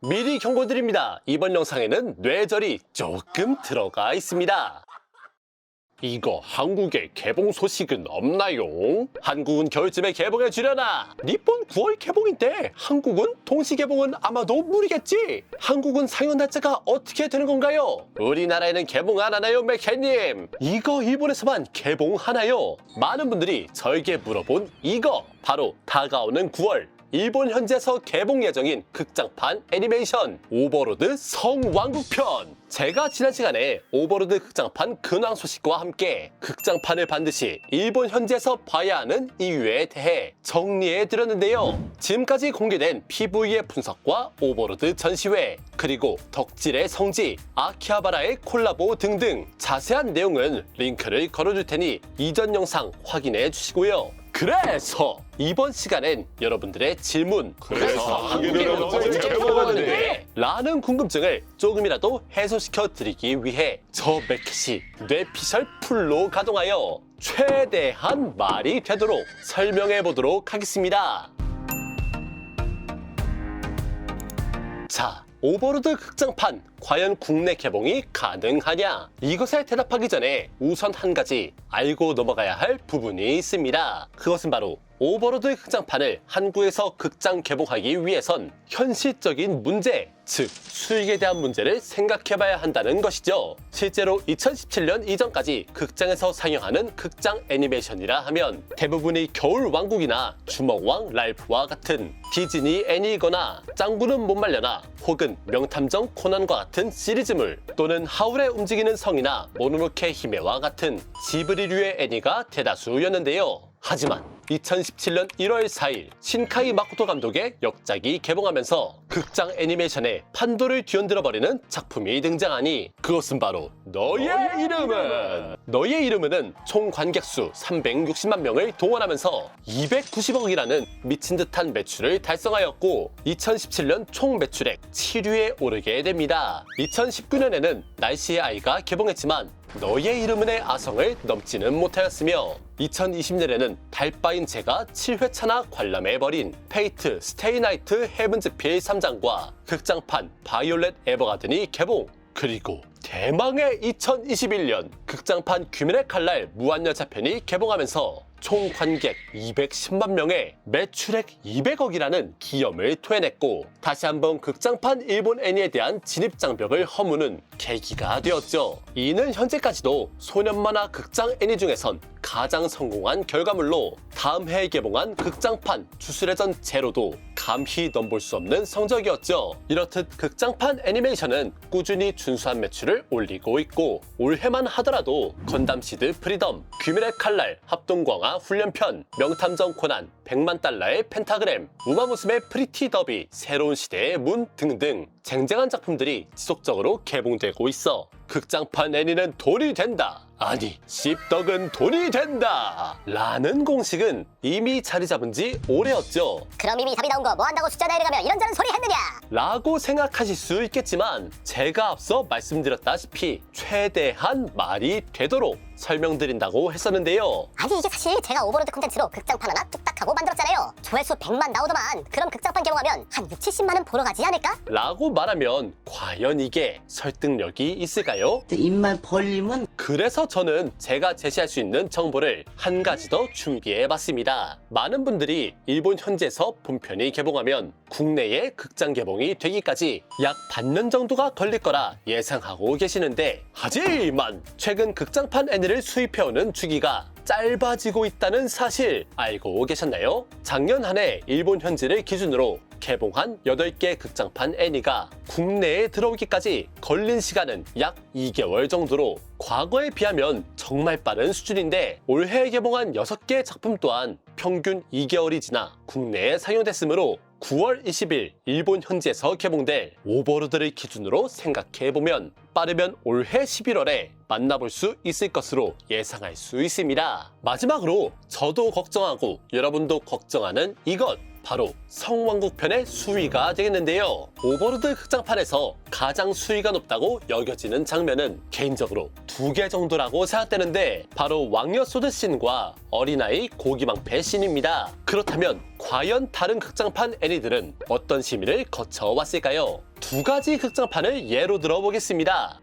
미리 경고드립니다. 이번 영상에는 뇌절이 조금 들어가 있습니다. 이거 한국에 개봉 소식은 없나요? 한국은 겨울쯤에 개봉해 주려나? 니폰 9월 개봉인데 한국은 동시 개봉은 아마도 무리겠지? 한국은 상영 날짜가 어떻게 되는 건가요? 우리나라에는 개봉 안 하나요, 맥케님? 이거 일본에서만 개봉하나요? 많은 분들이 저에게 물어본 이거 바로 다가오는 9월 일본 현지에서 개봉 예정인 극장판 애니메이션 오버로드 성왕국편. 제가 지난 시간에 오버로드 극장판 근황 소식과 함께 극장판을 반드시 일본 현지에서 봐야 하는 이유에 대해 정리해 드렸는데요. 지금까지 공개된 PV의 분석과 오버로드 전시회, 그리고 덕질의 성지, 아키하바라의 콜라보 등등 자세한 내용은 링크를 걸어줄 테니 이전 영상 확인해 주시고요. 그래서 이번 시간엔 여러분들의 질문, 그래서 한국에는 언제 개봉하는데? 라는 궁금증을 조금이라도 해소시켜 드리기 위해 저 맥켓이 뇌피셜 풀로 가동하여 최대한 말이 되도록 설명해 보도록 하겠습니다. 자, 오버로드 극장판 과연 국내 개봉이 가능하냐? 이것에 대답하기 전에 우선 한 가지 알고 넘어가야 할 부분이 있습니다. 그것은 바로 오버로드 극장판을 한국에서 극장 개봉하기 위해선 현실적인 문제, 즉 수익에 대한 문제를 생각해봐야 한다는 것이죠. 실제로 2017년 이전까지 극장에서 상영하는 극장 애니메이션이라 하면 대부분이 겨울왕국이나 주먹왕 랄프와 같은 디즈니 애니이거나 짱구는 못 말려나 혹은 명탐정 코난과 같은 시리즈물, 또는 하울의 움직이는 성이나 모노노케 히메와 같은 지브리류의 애니가 대다수였는데요. 하지만 2017년 1월 4일 신카이 마코토 감독의 역작이 개봉하면서 극장 애니메이션에 판도를 뒤흔들어버리는 작품이 등장하니 그것은 바로 너의 이름은! 너의 이름은 총 관객수 360만 명을 동원하면서 290억이라는 미친 듯한 매출을 달성하였고 2017년 총 매출액 7위에 오르게 됩니다. 2019년에는 날씨의 아이가 개봉했지만 너의 이름은의 아성을 넘지는 못하였으며 2020년에는 달바인 제가 7회차나 관람해버린 페이트 스테이 나이트 헤븐즈필 3장과 극장판 바이올렛 에버가든이 개봉, 그리고 대망의 2021년 극장판 귀멸의 칼날 무한열차편이 개봉하면서 총 관객 210만 명에 매출액 200억이라는 기염을 토해냈고 다시 한번 극장판 일본 애니에 대한 진입장벽을 허무는 계기가 되었죠. 이는 현재까지도 소년만화 극장 애니 중에선 가장 성공한 결과물로 다음 해에 개봉한 극장판 주술의 전 제로도 감히 넘볼 수 없는 성적이었죠. 이렇듯 극장판 애니메이션은 꾸준히 준수한 매출을 올리고 있고 올해만 하더라도 건담 시드 프리덤, 귀멸의 칼날 합동광화 훈련편, 명탐정 코난, 100만 달러의 펜타그램, 우마무스메 프리티 더비, 새로운 시대의 문 등등 쟁쟁한 작품들이 지속적으로 개봉되고 있어 극장판 애니는 돈이 된다, 아니 씹덕은 돈이 된다 라는 공식은 이미 자리 잡은 지 오래였죠. 그럼 이미 답이 나온 거 뭐 한다고 숫자 나열해가며 이런저런 소리 했느냐? 라고 생각하실 수 있겠지만 제가 앞서 말씀드렸다시피 최대한 말이 되도록 설명드린다고 했었는데요. 아니 이게 사실 제가 오버로드 콘텐츠로 극장판 하나 뚝딱 하고 만들었잖아요. 조회수 100만 나오더만. 그럼 극장판 개봉하면 한 6, 70만은 보러 가지 않을까? 라고 말하면 과연 이게 설득력이 있을까요? 입만 벌리면 그래서 저는 제가 제시할 수 있는 정보를 한 가지 더 준비해봤습니다. 많은 분들이 일본 현지에서 본편이 개봉하면 국내에 극장 개봉이 되기까지 약 반년 정도가 걸릴 거라 예상하고 계시는데, 하지만 최근 극장판 애니를 수입해오는 주기가 짧아지고 있다는 사실 알고 계셨나요? 작년 한 해 일본 현지를 기준으로 개봉한 8개 극장판 애니가 국내에 들어오기까지 걸린 시간은 약 2개월 정도로 과거에 비하면 정말 빠른 수준인데 올해 개봉한 6개 작품 또한 평균 2개월이 지나 국내에 상영됐으므로 9월 20일 일본 현지에서 개봉될 오버로드를 기준으로 생각해보면 빠르면 올해 11월에 만나볼 수 있을 것으로 예상할 수 있습니다. 마지막으로 저도 걱정하고 여러분도 걱정하는 이것, 바로 성왕국편의 수위가 되겠는데요. 오버로드 극장판에서 가장 수위가 높다고 여겨지는 장면은 개인적으로 2개 정도라고 생각되는데 바로 왕녀 소드 씬과 어린아이 고기망패 씬입니다. 그렇다면 과연 다른 극장판 애니들은 어떤 심의를 거쳐왔을까요? 두 가지 극장판을 예로 들어보겠습니다.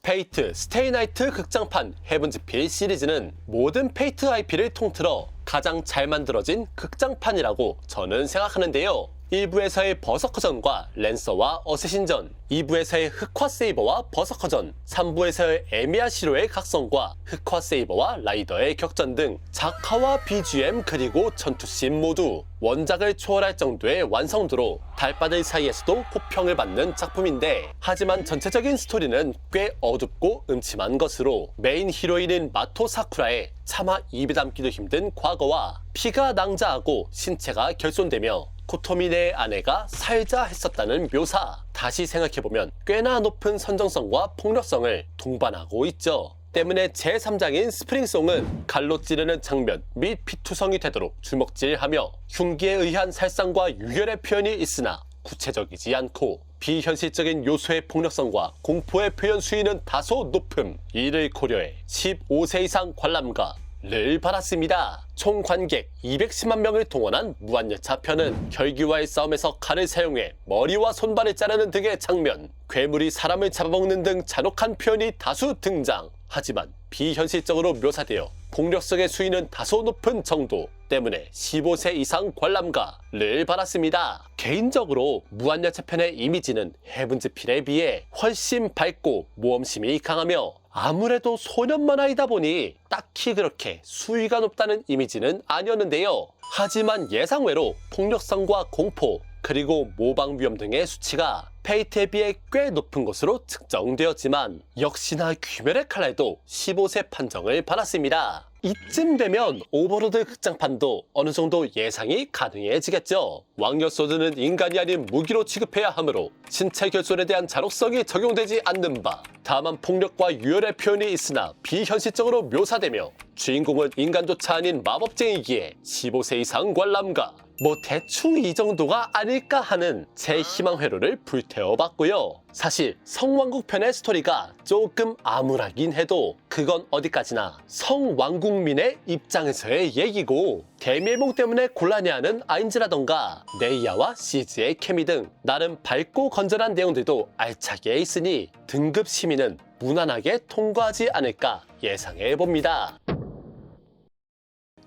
페이트 스테이 나이트 극장판 헤븐즈필 시리즈는 모든 페이트 IP를 통틀어 가장 잘 만들어진 극장판이라고 저는 생각하는데요. 1부에서의 버서커전과 랜서와 어쌔신전, 2부에서의 흑화 세이버와 버서커전, 3부에서의 에미야 시로의 각성과 흑화 세이버와 라이더의 격전 등 작화와 BGM 그리고 전투씬 모두 원작을 초월할 정도의 완성도로 달바들 사이에서도 호평을 받는 작품인데, 하지만 전체적인 스토리는 꽤 어둡고 음침한 것으로 메인 히로인인 마토 사쿠라의 차마 입에 담기도 힘든 과거와 피가 낭자하고 신체가 결손되며 코토미네의 아내가 살자 했었다는 묘사, 다시 생각해보면 꽤나 높은 선정성과 폭력성을 동반하고 있죠. 때문에 제3장인 스프링송은 갈로 찌르는 장면 및 피투성이 되도록 주먹질하며 흉기에 의한 살상과 유혈의 표현이 있으나 구체적이지 않고 비현실적인 요소의 폭력성과 공포의 표현 수위는 다소 높음, 이를 고려해 15세 이상 관람가 를 받았습니다. 총 관객 210만 명을 동원한 무한열차 편은 혈기와의 싸움에서 칼을 사용해 머리와 손발을 자르는 등의 장면, 괴물이 사람을 잡아먹는 등 잔혹한 표현이 다수 등장. 하지만 비현실적으로 묘사되어 폭력성의 수위는 다소 높은 정도 때문에 15세 이상 관람가를 받았습니다. 개인적으로 무한열차 편의 이미지는 헤븐즈필에 비해 훨씬 밝고 모험심이 강하며 아무래도 소년 만화이다 보니 딱히 그렇게 수위가 높다는 이미지는 아니었는데요. 하지만 예상외로 폭력성과 공포 그리고 모방 위험 등의 수치가 페이트에 비해 꽤 높은 것으로 측정되었지만 역시나 귀멸의 칼날도 15세 판정을 받았습니다. 이쯤 되면 오버로드 극장판도 어느 정도 예상이 가능해지겠죠. 왕녀소드는 인간이 아닌 무기로 취급해야 하므로 신체 결손에 대한 잔혹성이 적용되지 않는 바, 다만 폭력과 유혈의 표현이 있으나 비현실적으로 묘사되며 주인공은 인간조차 아닌 마법쟁이기에 15세 이상 관람가, 뭐 대충 이 정도가 아닐까 하는 제 희망 회로를 불태워봤고요. 사실 성왕국 편의 스토리가 조금 암울하긴 해도 그건 어디까지나 성왕국민의 입장에서의 얘기고, 대밀봉 때문에 곤란해하는 아인즈라던가 네이아와 시즈의 케미 등 나름 밝고 건전한 내용들도 알차게 있으니 등급 시민은 무난하게 통과하지 않을까 예상해봅니다.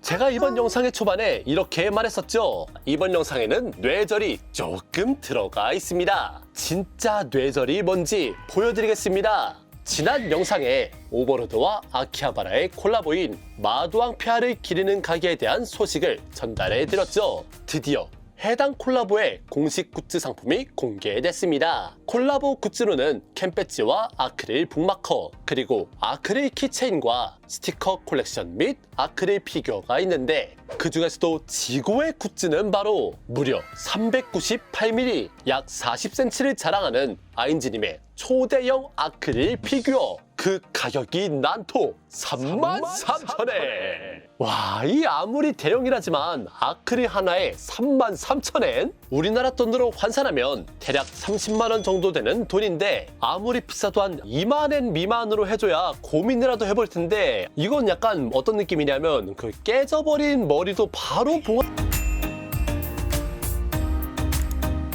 제가 이번 영상의 초반에 이렇게 말했었죠. 이번 영상에는 뇌절이 조금 들어가 있습니다. 진짜 뇌절이 뭔지 보여드리겠습니다. 지난 영상에 오버로드와 아키하바라의 콜라보인 마도왕 폐하를 기리는 가게에 대한 소식을 전달해드렸죠. 드디어 해당 콜라보의 공식 굿즈 상품이 공개됐습니다. 콜라보 굿즈로는 캠배지와 아크릴 북마커, 그리고 아크릴 키체인과 스티커 콜렉션 및 아크릴 피규어가 있는데, 그 중에서도 지고의 굿즈는 바로 무려 398mm, 약 40cm를 자랑하는 아인즈님의 초대형 아크릴 피규어. 그 가격이 난토 33,000엔! 와, 이 아무리 대형이라지만 아크릴 하나에 33,000엔? 우리나라 돈으로 환산하면 대략 30만원 정도 되는 돈인데, 아무리 비싸도 한 2만엔 미만으로 해줘야 고민이라도 해볼 텐데, 이건 약간 어떤 느낌이냐면 그 깨져버린 머리도 바로 봉합...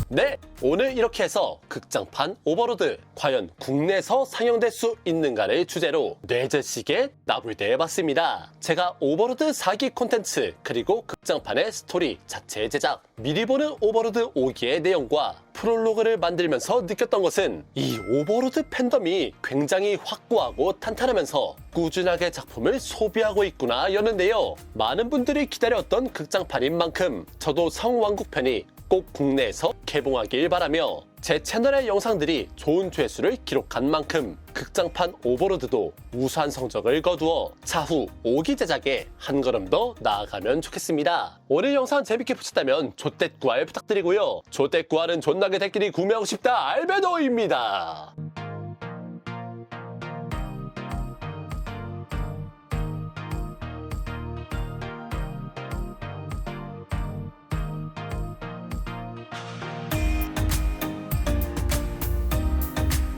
네, 오늘 이렇게 해서 극장판 오버로드 과연 국내에서 상영될 수 있는가를 주제로 뇌절시계 나불대해봤습니다. 제가 오버로드 4기 콘텐츠 그리고 극장판의 스토리 자체 제작, 미리 보는 오버로드 5기의 내용과 프롤로그를 만들면서 느꼈던 것은 이 오버로드 팬덤이 굉장히 확고하고 탄탄하면서 꾸준하게 작품을 소비하고 있구나 였는데요. 많은 분들이 기다려왔던 극장판인 만큼 저도 성왕국편이 꼭 국내에서 개봉하길 바라며, 제 채널의 영상들이 좋은 조회수를 기록한 만큼 극장판 오버로드도 우수한 성적을 거두어 차후 5기 제작에 한 걸음 더 나아가면 좋겠습니다. 오늘 영상 재밌게 보셨다면 조댓구알 부탁드리고요. 조댓구알은 존나게 댓글이 구매하고 싶다 알베도입니다.